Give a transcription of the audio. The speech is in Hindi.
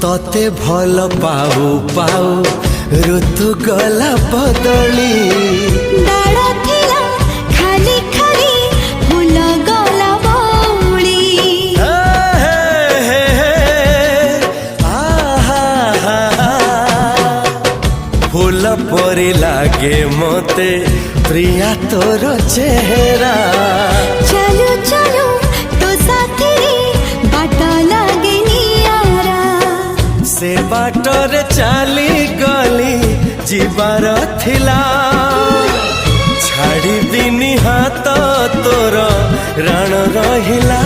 तोते भल पाऊ पाऊ ऋतु गला बदली डाळ थिला खाली खाली फूल गला बौली फूल परी लागे मते प्रिया तोर चेहरा चलो चलो तो साथी बाट लागे नियारा से बाटरे चली गली जीवार थिला छाड़ी दिनी हाथ तोर राण रहिला